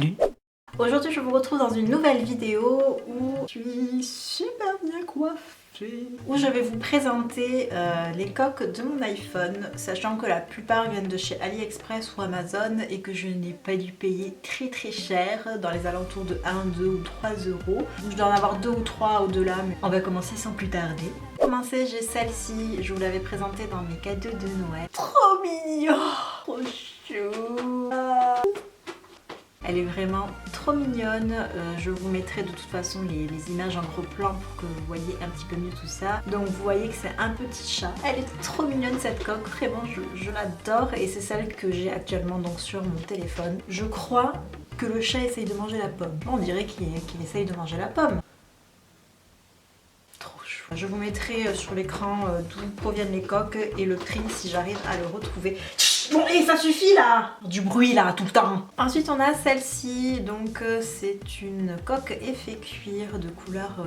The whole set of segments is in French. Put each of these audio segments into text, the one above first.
Salut! Aujourd'hui je vous retrouve dans une nouvelle vidéo où je suis super bien coiffée, où je vais vous présenter les coques de mon iPhone, sachant que la plupart viennent de chez AliExpress ou Amazon et que je n'ai pas dû payer très cher, dans les alentours de 1, 2 ou 3 euros. Je dois en avoir 2 ou 3 au-delà, mais on va commencer sans plus tarder. Pour commencer, j'ai celle-ci, je vous l'avais présentée dans mes cadeaux de Noël. Trop mignon! Trop chou! Elle est vraiment trop mignonne, je vous mettrai de toute façon les images en gros plan pour que vous voyez un petit peu mieux tout ça. Donc vous voyez que c'est un petit chat. Elle est trop mignonne cette coque, vraiment je l'adore et c'est celle que j'ai actuellement donc sur mon téléphone. Je crois que le chat essaye de manger la pomme. On dirait qu'il essaye de manger la pomme. Trop chou. Je vous mettrai sur l'écran d'où proviennent les coques et le prix si j'arrive à le retrouver. Bon, et ça suffit là! Du bruit là, tout le temps! Ensuite, on a celle-ci, donc c'est une coque effet cuir de couleur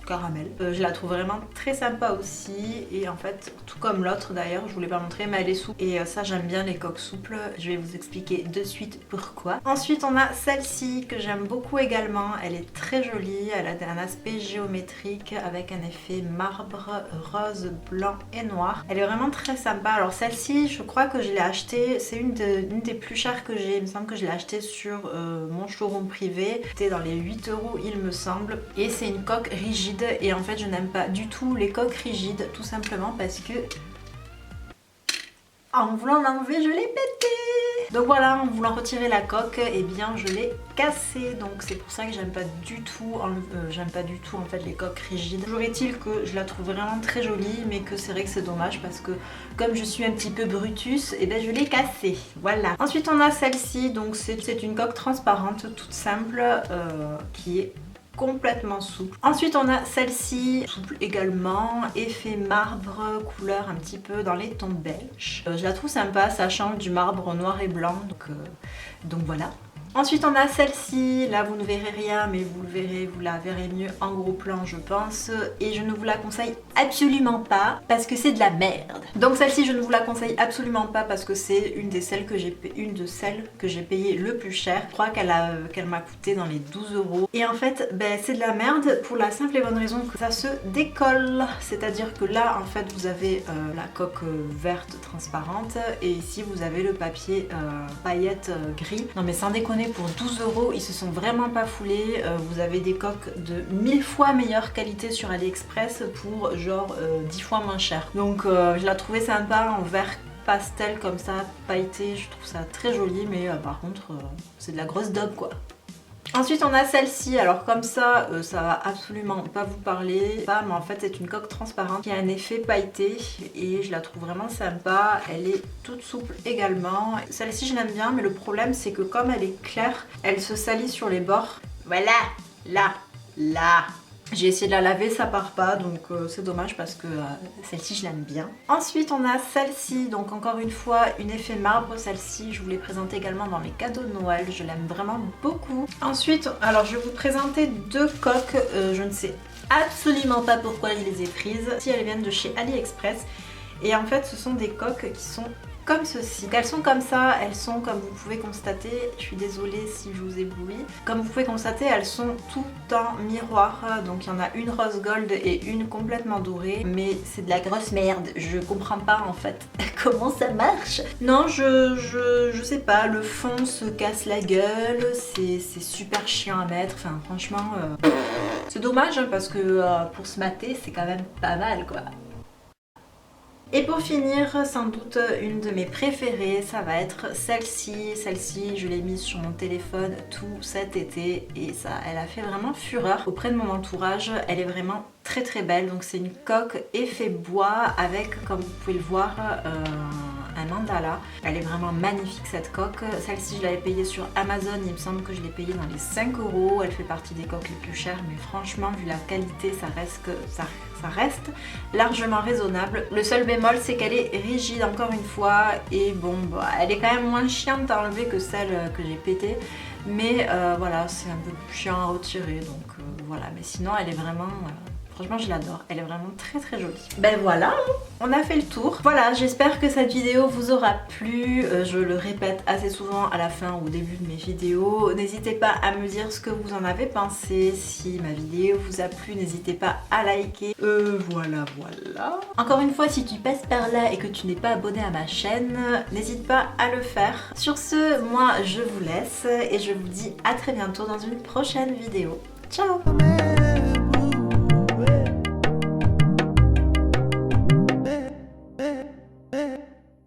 caramel. Je la trouve vraiment très sympa aussi et en fait, tout comme l'autre d'ailleurs, je vous l'ai pas montré mais elle est souple et ça j'aime bien les coques souples, je vais vous expliquer de suite pourquoi. Ensuite on a celle-ci que j'aime beaucoup également, elle est très jolie, elle a un aspect géométrique avec un effet marbre, rose, blanc et noir. Elle est vraiment très sympa. Alors celle-ci je crois que je l'ai achetée, c'est une des plus chères que j'ai, il me semble que je l'ai achetée sur mon showroom privé, c'était dans les 8 euros il me semble et c'est une coque rigide. Et en fait je n'aime pas du tout les coques rigides, tout simplement parce que en voulant l'enlever je l'ai pété. Donc voilà, en voulant retirer la coque, et bien je l'ai cassée. Donc c'est pour ça que j'aime pas du tout en fait les coques rigides. Toujours est-il que je la trouve vraiment très jolie, mais que c'est vrai que c'est dommage parce que comme je suis un petit peu Brutus, et ben je l'ai cassée. Voilà. Ensuite on a celle-ci, donc c'est une coque transparente toute simple qui est complètement souple. Ensuite on a celle-ci, souple également, effet marbre, couleur un petit peu dans les tons beige. Je la trouve sympa, ça change du marbre noir et blanc, donc voilà. Ensuite on a celle-ci, là vous ne verrez rien mais vous le verrez, vous la verrez mieux en gros plan je pense, et je ne vous la conseille absolument pas parce que c'est de la merde. Donc celle-ci je ne vous la conseille absolument pas parce que c'est une de celles que j'ai payé le plus cher. Je crois qu'elle m'a coûté dans les 12 euros. Et en fait ben, c'est de la merde pour la simple et bonne raison que ça se décolle. C'est-à-dire que là en fait vous avez la coque verte transparente et ici vous avez le papier paillettes gris. Non mais sans déconner, pour 12 euros ils se sont vraiment pas foulés. Vous avez des coques de 1000 fois meilleure qualité sur AliExpress pour genre 10 fois moins cher. Donc je la trouvais sympa en vert pastel comme ça, pailleté, je trouve ça très joli, mais par contre c'est de la grosse daube quoi. Ensuite on a celle-ci, alors comme ça, ça va absolument pas vous parler, mais en fait c'est une coque transparente qui a un effet pailleté et je la trouve vraiment sympa, elle est toute souple également. Celle-ci je l'aime bien mais le problème c'est que comme elle est claire, elle se salit sur les bords. Voilà, là. J'ai essayé de la laver, ça part pas, donc c'est dommage parce que celle-ci je l'aime bien. Ensuite on a celle-ci, donc encore une fois une effet marbre, celle-ci je vous l'ai présentée également dans mes cadeaux de Noël, je l'aime vraiment beaucoup. Ensuite, alors je vais vous présenter deux coques, je ne sais absolument pas pourquoi je les ai prises. Si elles viennent de chez AliExpress et en fait ce sont des coques qui sont comme ceci. Elles sont comme ça, elles sont comme vous pouvez constater, je suis désolée si je vous éblouis, comme vous pouvez constater elles sont toutes en miroir, donc il y en a une rose gold et une complètement dorée, mais c'est de la grosse merde, je comprends pas en fait comment ça marche. Non, je sais pas, le fond se casse la gueule, c'est super chiant à mettre, enfin franchement c'est dommage hein, parce que pour se mater c'est quand même pas mal quoi. Et pour finir, sans doute une de mes préférées, ça va être celle-ci. Celle-ci, je l'ai mise sur mon téléphone tout cet été et ça, elle a fait vraiment fureur auprès de mon entourage. Elle est vraiment très belle. Donc c'est une coque effet bois avec, comme vous pouvez le voir, un mandala. Elle est vraiment magnifique cette coque. Celle-ci je l'avais payée sur Amazon, il me semble que je l'ai payée dans les 5 euros. Elle fait partie des coques les plus chères mais franchement vu la qualité ça reste largement raisonnable. Le seul bémol c'est qu'elle est rigide encore une fois et bon bah, elle est quand même moins chiante à enlever que celle que j'ai pétée. Mais voilà, c'est un peu plus chiant à retirer donc voilà, mais sinon elle est vraiment Franchement je l'adore, elle est vraiment très jolie. Ben voilà, on a fait le tour. Voilà, j'espère que cette vidéo vous aura plu. Je le répète assez souvent à la fin ou au début de mes vidéos. N'hésitez pas à me dire ce que vous en avez pensé. Si ma vidéo vous a plu, n'hésitez pas à liker. Voilà. Encore une fois, si tu passes par là et que tu n'es pas abonné à ma chaîne, n'hésite pas à le faire. Sur ce, moi je vous laisse et je vous dis à très bientôt dans une prochaine vidéo. Ciao!